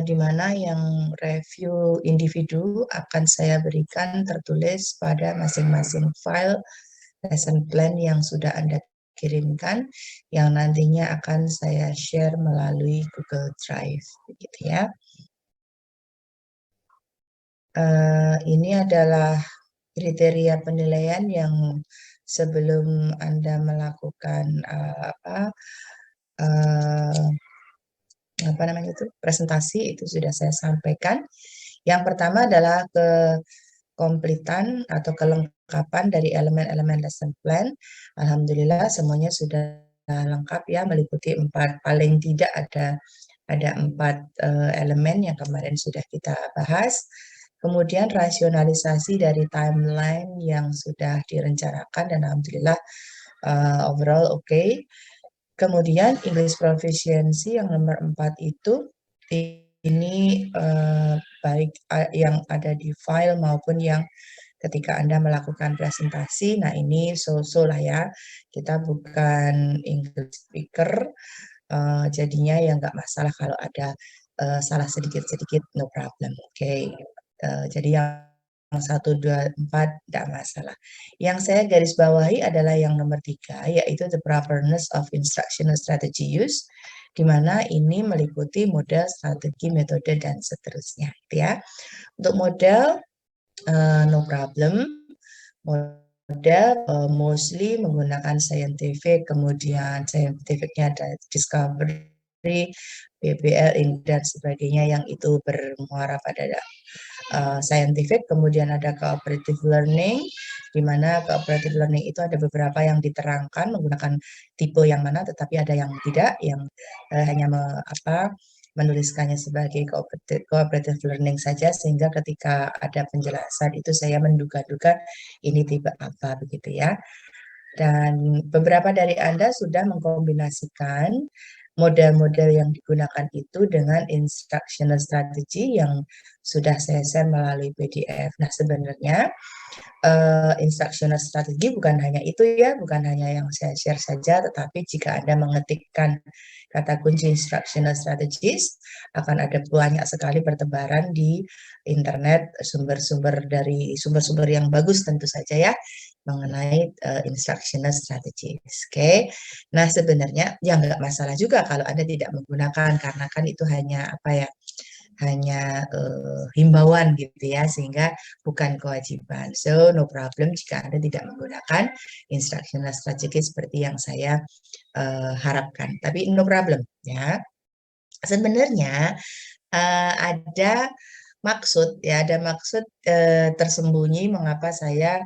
di mana yang review individu akan saya berikan tertulis pada masing-masing file lesson plan yang sudah Anda kirimkan, yang nantinya akan saya share melalui Google Drive, begitu ya. Ini adalah kriteria penilaian yang sebelum Anda melakukan apa namanya itu presentasi itu sudah saya sampaikan. Yang pertama adalah kekompletan atau kelengkapan dari elemen-elemen lesson plan. Alhamdulillah semuanya sudah lengkap ya, meliputi 4, paling tidak ada 4 elemen yang kemarin sudah kita bahas. Kemudian rasionalisasi dari timeline yang sudah direncanakan dan alhamdulillah overall oke. Kemudian English proficiency yang nomor 4 itu ini baik yang ada di file maupun yang ketika Anda melakukan presentasi. Nah ini so-so lah ya, kita bukan English speaker, jadinya ya nggak masalah kalau ada salah sedikit-sedikit, no problem. Oke. Jadi yang 1, 2, 4 tidak masalah. Yang saya garis bawahi adalah yang nomor 3, yaitu the properness of instructional strategy use, di mana ini meliputi model, strategi, metode, dan seterusnya. Ya. Untuk model, no problem. Model mostly menggunakan scientific, kemudian scientificnya ada discovery, PBL, dan sebagainya yang itu bermuara pada scientific. Kemudian ada cooperative learning, di mana cooperative learning itu ada beberapa yang diterangkan menggunakan tipe yang mana, tetapi ada yang tidak, yang hanya menuliskannya sebagai cooperative learning saja, sehingga ketika ada penjelasan itu saya menduga-duga ini tipe apa, begitu ya. Dan beberapa dari Anda sudah mengkombinasikan model-model yang digunakan itu dengan instructional strategy yang sudah saya share melalui PDF. Nah, sebenarnya instructional strategy bukan hanya itu ya, bukan hanya yang saya share saja, tetapi jika Anda mengetikkan kata kunci instructional strategies, akan ada banyak sekali pertebaran di internet, sumber-sumber yang bagus tentu saja ya, mengenai instructional strategies. Oke. Nah, sebenarnya ya nggak masalah juga kalau Anda tidak menggunakan, karena kan itu hanya hanya himbauan gitu ya, sehingga bukan kewajiban. So, no problem jika Anda tidak menggunakan instructional strategy seperti yang saya harapkan. Tapi no problem ya. Sebenarnya ada maksud ya, ada maksud tersembunyi mengapa saya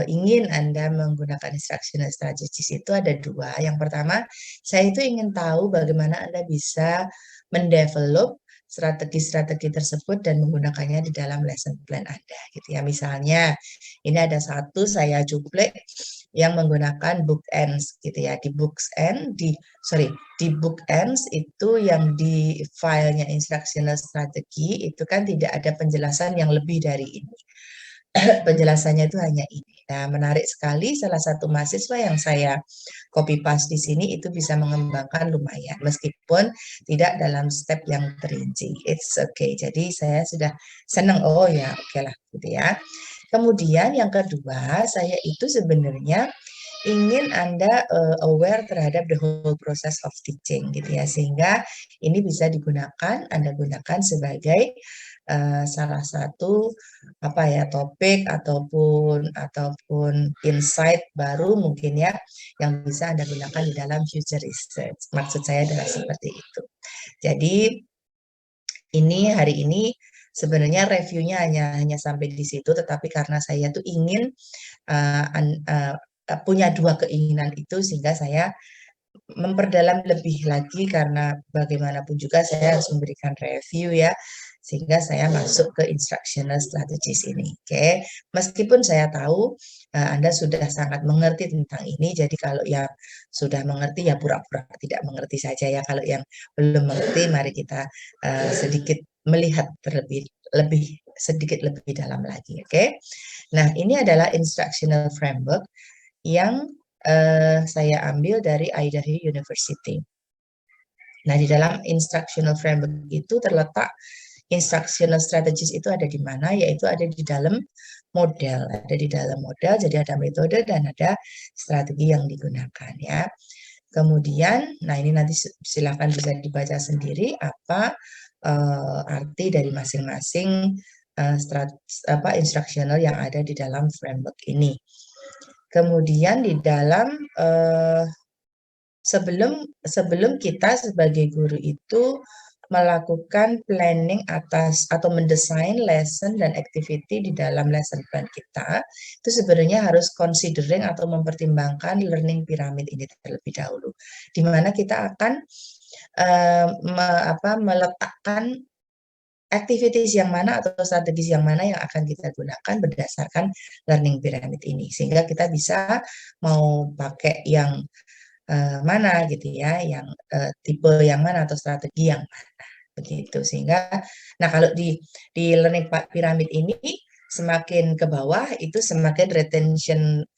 ingin Anda menggunakan instructional strategies itu ada 2. Yang pertama, saya itu ingin tahu bagaimana Anda bisa mendevelop strategi-strategi tersebut dan menggunakannya di dalam lesson plan Anda gitu ya. Misalnya, ini ada satu saya cuplek yang menggunakan bookends gitu ya. Di bookends itu yang di filenya instructional strategy itu kan tidak ada penjelasan yang lebih dari ini. Penjelasannya itu hanya ini. Nah, menarik sekali, salah satu mahasiswa yang saya copy paste di sini itu bisa mengembangkan lumayan, meskipun tidak dalam step yang terinci. It's okay. Jadi saya sudah senang, oh ya oke lah gitu ya. Kemudian yang kedua, saya itu sebenarnya ingin Anda aware terhadap the whole process of teaching gitu ya, sehingga ini bisa digunakan, Anda gunakan sebagai salah satu topik ataupun insight baru mungkin ya, yang bisa Anda gunakan di dalam future research. Maksud saya adalah seperti itu. Jadi ini hari ini sebenarnya reviewnya hanya sampai di situ, tetapi karena saya tuh ingin punya 2 keinginan itu, sehingga saya memperdalam lebih lagi, karena bagaimanapun juga saya harus memberikan review ya, sehingga saya masuk ke instructional strategies ini. Oke. Meskipun saya tahu Anda sudah sangat mengerti tentang ini, jadi kalau yang sudah mengerti ya pura-pura tidak mengerti saja ya. Kalau yang belum mengerti, mari kita sedikit melihat sedikit lebih dalam lagi. Oke. Nah, ini adalah instructional framework yang saya ambil dari Idaho University. Nah, di dalam instructional framework itu terletak instructional strategies itu ada di mana, yaitu ada di dalam model. Ada di dalam model, jadi ada metode dan ada strategi yang digunakan ya. Kemudian, nah ini nanti silakan bisa dibaca sendiri apa arti dari masing-masing instructional yang ada di dalam framework ini. Kemudian di dalam sebelum kita sebagai guru itu melakukan planning atas atau mendesain lesson dan activity di dalam lesson plan kita, itu sebenarnya harus considering atau mempertimbangkan learning pyramid ini terlebih dahulu, di mana kita akan meletakkan activities yang mana atau strategis yang mana yang akan kita gunakan berdasarkan learning pyramid ini, sehingga kita bisa mau pakai yang mana gitu ya, yang tipe yang mana atau strategi yang mana begitu. Sehingga, nah kalau di learning pyramid ini semakin ke bawah itu semakin retention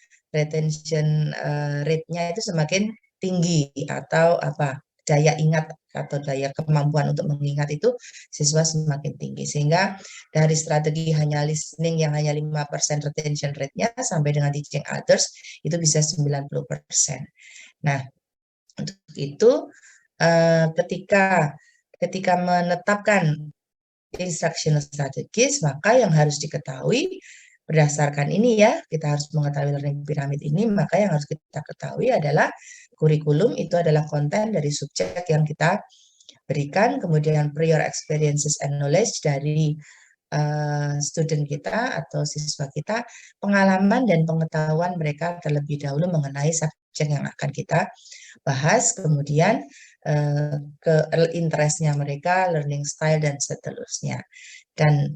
rate-nya itu semakin tinggi atau apa daya ingat atau daya kemampuan untuk mengingat itu siswa semakin tinggi. Sehingga dari strategi hanya listening yang hanya 5% retention rate-nya sampai dengan teaching others itu bisa 90%. Nah, untuk itu ketika menetapkan instructional strategies, maka yang harus diketahui berdasarkan ini ya, kita harus mengetahui learning pyramid ini, maka yang harus kita ketahui adalah kurikulum itu adalah konten dari subjek yang kita berikan, kemudian prior experiences and knowledge dari student kita atau siswa kita, pengalaman dan pengetahuan mereka terlebih dahulu mengenai subjek yang akan kita bahas, kemudian ke interestnya mereka, learning style dan seterusnya. Dan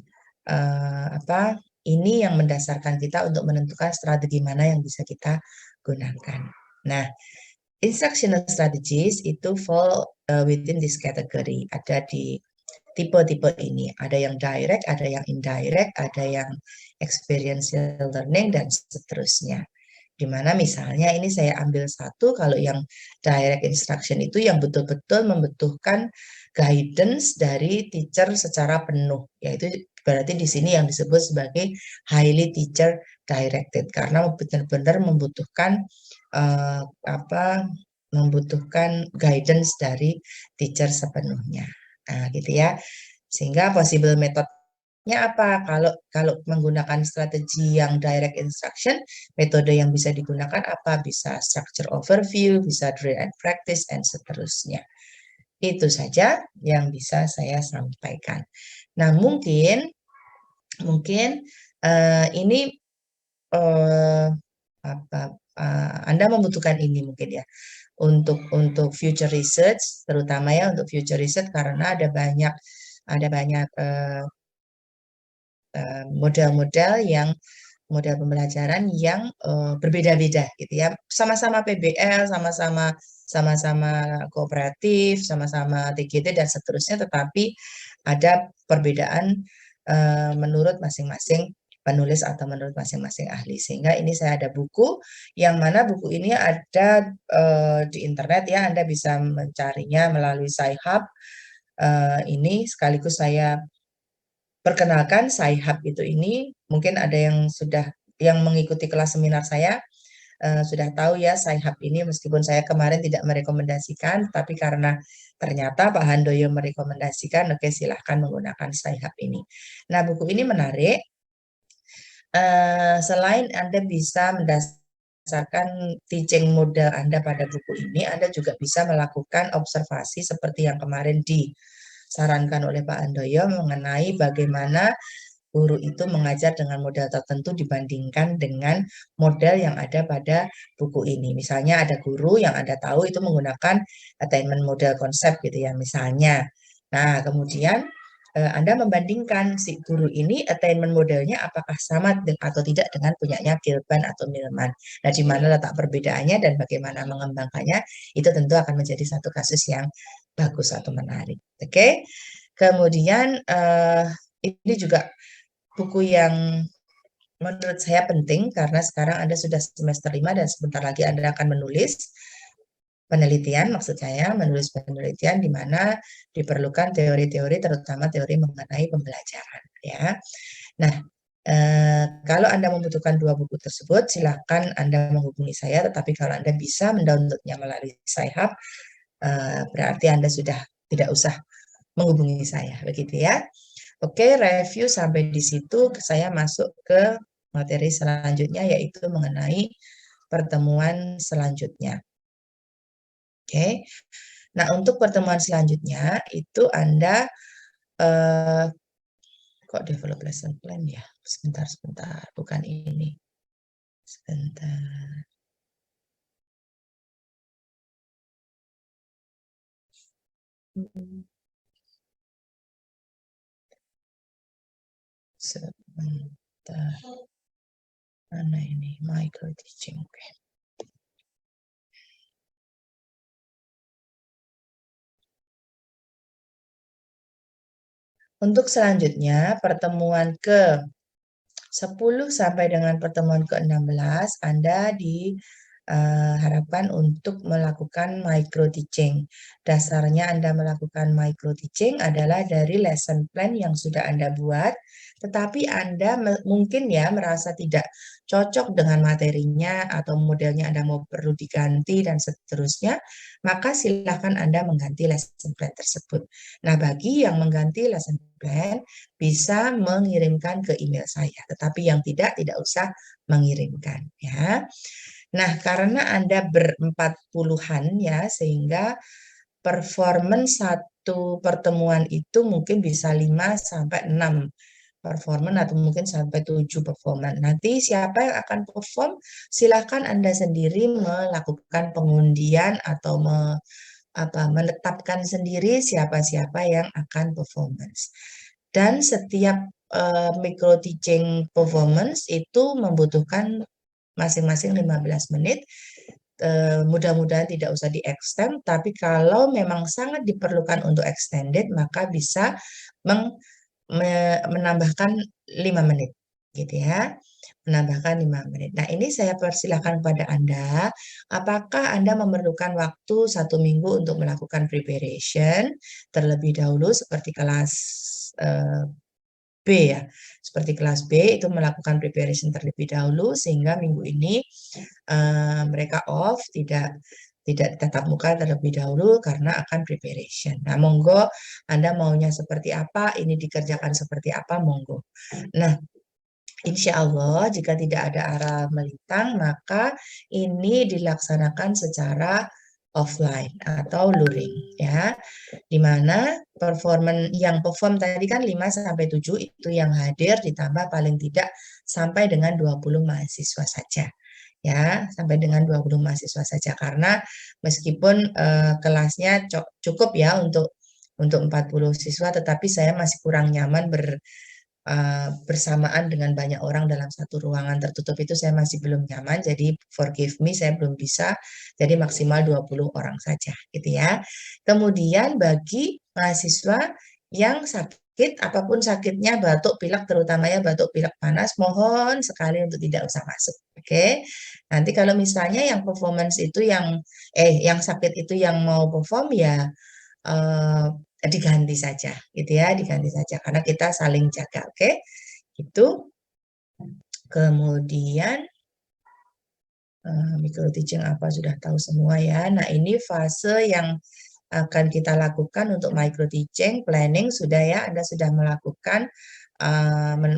ini yang mendasarkan kita untuk menentukan strategi mana yang bisa kita gunakan. Nah, instructional strategies itu fall within this category, ada di tipe-tipe ini. Ada yang direct, ada yang indirect, ada yang experiential learning, dan seterusnya. Dimana misalnya ini saya ambil satu, kalau yang direct instruction itu yang betul-betul membutuhkan guidance dari teacher secara penuh, yaitu berarti di sini yang disebut sebagai highly teacher directed, karena benar-benar membutuhkan membutuhkan guidance dari teacher sepenuhnya. Nah, gitu ya. Sehingga possible methodnya apa? Kalau menggunakan strategi yang direct instruction, metode yang bisa digunakan apa? Bisa structure overview, bisa drill and practice, dan seterusnya. Itu saja yang bisa saya sampaikan. Nah, mungkin ini Anda membutuhkan ini mungkin ya untuk future research, terutama ya untuk future research, karena ada banyak model-model model pembelajaran yang berbeda-beda gitu ya, sama-sama PBL, sama-sama kooperatif, sama-sama TGT dan seterusnya, tetapi ada perbedaan menurut masing-masing penulis atau menurut masing-masing ahli. Sehingga ini saya ada buku, yang mana buku ini ada di internet ya, Anda bisa mencarinya melalui Sci-Hub. Ini sekaligus saya perkenalkan Sci-Hub ini mungkin ada yang mengikuti kelas seminar saya sudah tahu ya, Sci-Hub ini meskipun saya kemarin tidak merekomendasikan, tapi karena ternyata Pak Handoyo merekomendasikan, oke silahkan menggunakan Sci-Hub ini. Nah, buku ini menarik. Selain Anda bisa mendasarkan teaching model Anda pada buku ini, Anda juga bisa melakukan observasi seperti yang kemarin disarankan oleh Pak Handoyo mengenai bagaimana guru itu mengajar dengan model tertentu dibandingkan dengan model yang ada pada buku ini. Misalnya ada guru yang Anda tahu itu menggunakan attainment model konsep gitu ya misalnya. Nah, kemudian Anda membandingkan si guru ini attainment modelnya apakah sama atau tidak dengan punyanya Gilban atau Millman. Nah, di mana letak perbedaannya dan bagaimana mengembangkannya, itu tentu akan menjadi satu kasus yang bagus atau menarik. Oke. Kemudian ini juga buku yang menurut saya penting karena sekarang Anda sudah semester 5 dan sebentar lagi Anda akan menulis. penelitian, maksud saya menulis penelitian di mana diperlukan teori-teori, terutama teori mengenai pembelajaran, ya. Nah, kalau Anda membutuhkan dua buku tersebut, silakan Anda menghubungi saya. Tetapi kalau Anda bisa mendownloadnya melalui Sci-Hub, berarti Anda sudah tidak usah menghubungi saya, begitu ya. Oke, review sampai di situ. Saya masuk ke materi selanjutnya, yaitu mengenai pertemuan selanjutnya. Oke, nah untuk pertemuan selanjutnya itu Anda kok develop lesson plan ya? Sebentar, bukan ini. Sebentar. Sebentar. Mana ini? Micro teaching. Oke. Untuk selanjutnya, pertemuan ke 10 sampai dengan pertemuan ke-16, Anda diharapkan untuk melakukan micro teaching. Dasarnya Anda melakukan micro teaching adalah dari lesson plan yang sudah Anda buat, tetapi Anda mungkin ya merasa tidak cocok dengan materinya atau modelnya Anda mau perlu diganti dan seterusnya, maka silakan Anda mengganti lesson plan tersebut. Nah, bagi yang mengganti lesson plan, bisa mengirimkan ke email saya, tetapi yang tidak usah mengirimkan ya. Nah, karena Anda berempat puluhan ya, sehingga performance satu pertemuan itu mungkin bisa 5 sampai 6 performan atau mungkin sampai 7 performan. Nanti siapa yang akan perform, silakan Anda sendiri melakukan pengundian atau menetapkan sendiri siapa-siapa yang akan performance. Dan setiap micro teaching performance itu membutuhkan masing-masing 15 menit. Mudah-mudahan tidak usah di-extend, tapi kalau memang sangat diperlukan untuk extended, maka bisa menambahkan 5 menit, gitu ya. Menambahkan 5 menit. Nah, ini saya persilahkan kepada Anda, apakah Anda memerlukan waktu 1 minggu untuk melakukan preparation terlebih dahulu seperti kelas B ya, seperti kelas B itu melakukan preparation terlebih dahulu sehingga minggu ini mereka off, tidak tatap muka terlebih dahulu karena akan preparation. Nah, monggo Anda maunya seperti apa, ini dikerjakan seperti apa, monggo. Nah, insya Allah jika tidak ada arah melintang, maka ini dilaksanakan secara offline atau luring ya, di mana yang perform tadi kan 5 sampai 7 itu yang hadir ditambah paling tidak sampai dengan 20 mahasiswa saja. Ya, sampai dengan 20 mahasiswa saja karena meskipun kelasnya cukup ya untuk 40 siswa, tetapi saya masih kurang nyaman bersamaan dengan banyak orang dalam satu ruangan tertutup, itu saya masih belum nyaman, jadi forgive me, saya belum bisa, jadi maksimal 20 orang saja gitu ya. Kemudian bagi mahasiswa yang sakit, apapun sakitnya, batuk, pilek, terutama ya batuk, pilek, panas, mohon sekali untuk tidak usah masuk. Oke. Nanti kalau misalnya yang performance itu yang sakit itu yang mau perform ya eh, diganti saja gitu ya, diganti saja karena kita saling jaga. Oke, itu kemudian micro teaching apa sudah tahu semua ya. Nah, ini fase yang akan kita lakukan untuk micro teaching planning sudah ya, Anda sudah melakukan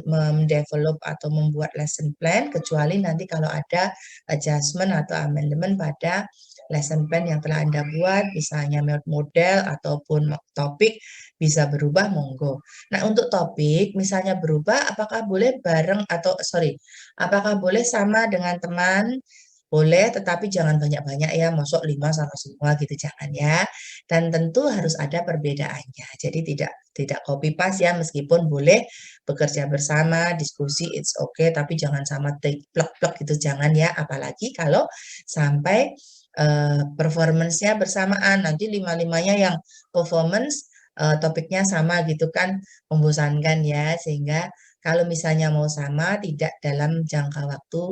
mendevelop atau membuat lesson plan, kecuali nanti kalau ada adjustment atau amendment pada lesson plan yang telah Anda buat, misalnya model ataupun topik bisa berubah, monggo. Nah, untuk topik misalnya berubah, apakah boleh bareng atau apakah boleh sama dengan teman? Boleh, tetapi jangan banyak-banyak ya, masuk 5 sama semua gitu, jangan ya. Dan tentu harus ada perbedaannya. Jadi tidak copy paste ya, meskipun boleh bekerja bersama, diskusi, it's okay, tapi jangan sama plek-plek gitu, jangan ya. Apalagi kalau sampai performance-nya bersamaan, nanti lima-limanya yang performance topiknya sama gitu kan, membosankan ya. Sehingga kalau misalnya mau sama, tidak dalam jangka waktu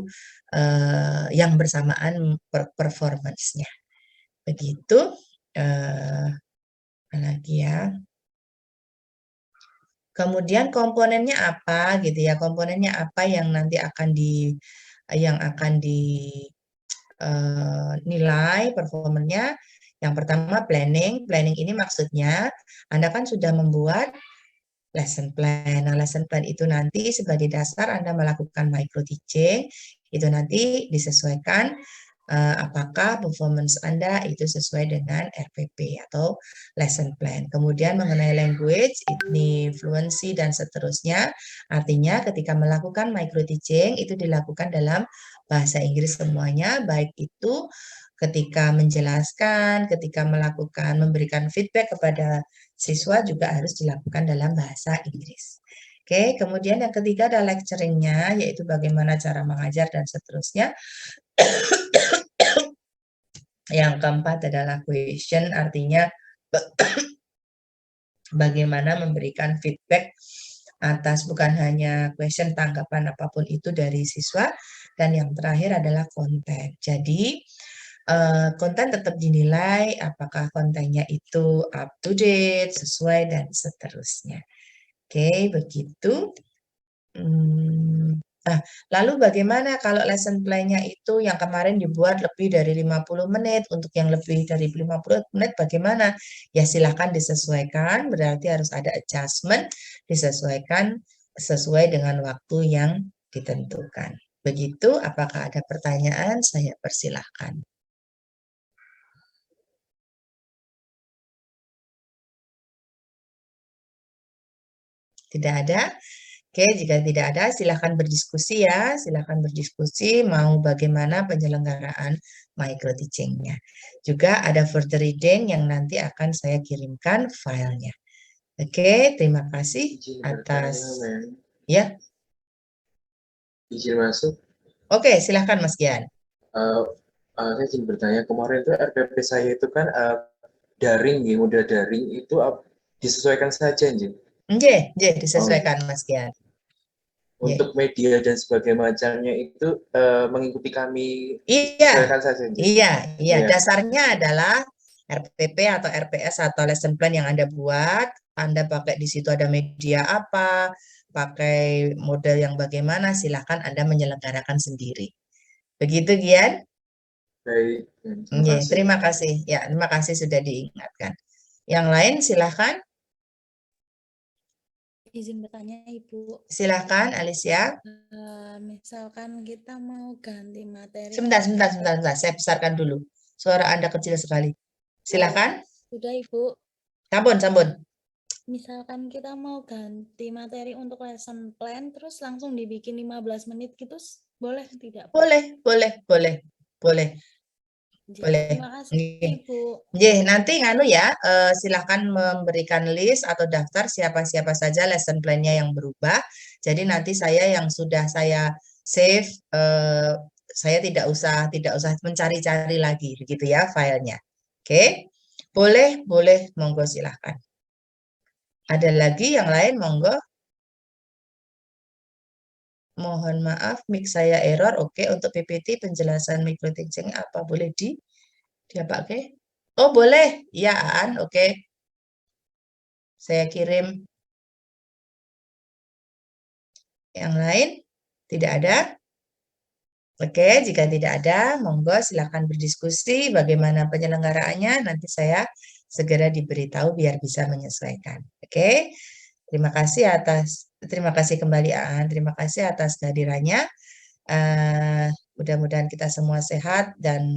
yang bersamaan performance-nya. Begitu. Apa lagi ya? Kemudian komponennya apa gitu ya? Komponennya apa yang nanti akan dinilai performanya? Yang pertama planning. Planning ini maksudnya Anda kan sudah membuat lesson plan. Nah, lesson plan itu nanti sebagai dasar Anda melakukan micro teaching, itu nanti disesuaikan apakah performance Anda itu sesuai dengan RPP atau lesson plan. Kemudian mengenai language, ini fluency dan seterusnya. Artinya ketika melakukan micro teaching itu dilakukan dalam bahasa Inggris semuanya, baik itu ketika menjelaskan, ketika memberikan feedback kepada siswa juga harus dilakukan dalam bahasa Inggris. Oke, kemudian yang ketiga ada lecturingnya, yaitu bagaimana cara mengajar dan seterusnya. Yang keempat adalah question, artinya bagaimana memberikan feedback atas bukan hanya question, tanggapan apapun itu dari siswa. Dan yang terakhir adalah konten. Jadi, konten tetap dinilai apakah kontennya itu up to date, sesuai, dan seterusnya. Oke, begitu. Nah, lalu bagaimana kalau lesson plan-nya itu yang kemarin dibuat lebih dari 50 menit, untuk yang lebih dari 50 menit bagaimana? Ya silahkan disesuaikan, berarti harus ada adjustment, disesuaikan sesuai dengan waktu yang ditentukan. Begitu, apakah ada pertanyaan? Saya persilahkan. Tidak ada? Oke, jika tidak ada, silakan berdiskusi ya. Silakan berdiskusi mau bagaimana penyelenggaraan micro teaching-nya. Juga ada further reading yang nanti akan saya kirimkan filenya. Oke, terima kasih atas ya. Izin masuk. Oke, silakan Mas Gian. Uh, saya ingin bertanya, kemarin itu RPP saya itu kan daring, model daring itu disesuaikan saja, Jin. Disesuaikan Mas Gian. Untuk media dan sebagainya macamnya itu mengikuti kami Iya, sesuaikan saja, Jin. iya. Ya. Dasarnya adalah RPP atau RPS atau lesson plan yang Anda buat. Anda pakai di situ ada media apa, pakai model yang bagaimana, silakan Anda menyelenggarakan sendiri. Begitu, Gian? Baik, terima Oke, kasih. terima kasih. Ya, terima kasih sudah diingatkan. Yang lain silakan. Izin bertanya, Ibu. Silakan, Alicia. Misalkan kita mau ganti materi. Sebentar. Saya besarkan dulu. Suara Anda kecil sekali. Silakan. Sudah, Ibu. Sampun. Misalkan kita mau ganti materi untuk lesson plan, terus langsung dibikin 15 menit gitu, boleh tidak? Boleh. Terima kasih, Ibu. Nanti ya, silahkan memberikan list atau daftar siapa-siapa saja lesson plan-nya yang berubah. Jadi nanti saya yang sudah saya save, saya tidak usah mencari-cari lagi, begitu ya filenya. Oke, boleh, monggo silahkan. Ada lagi yang lain, monggo. Mohon maaf, mic saya error. Oke, untuk PPT penjelasan micro teaching apa boleh dia pakai? Oh, boleh. Ya, Aan. Oke. Saya kirim. Yang lain? Tidak ada? Oke, jika tidak ada, monggo silakan berdiskusi bagaimana penyelenggaraannya. Nanti saya segera diberitahu biar bisa menyesuaikan. Oke, terima kasih kembali Aan. Terima kasih atas kehadirannya. Mudah-mudahan kita semua sehat dan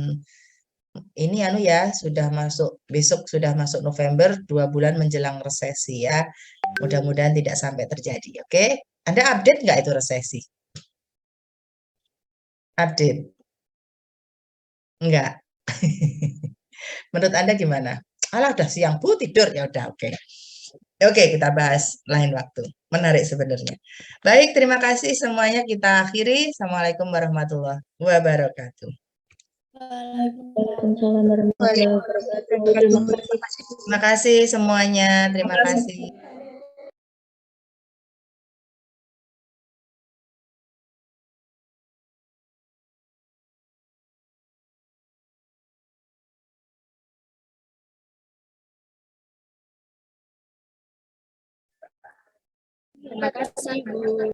ini besok sudah masuk November, 2 bulan menjelang resesi ya. Mudah-mudahan tidak sampai terjadi. Oke, Anda update nggak itu resesi? Update? Enggak. Menurut Anda gimana? Alah, udah siang Bu, tidur. Ya udah, oke. Oke, kita bahas lain waktu. Menarik sebenarnya. Baik, terima kasih semuanya. Kita akhiri. Assalamualaikum warahmatullahi wabarakatuh. Waalaikumsalam warahmatullahi wabarakatuh. Terima kasih semuanya. Terima kasih. Terima kasih, Bu.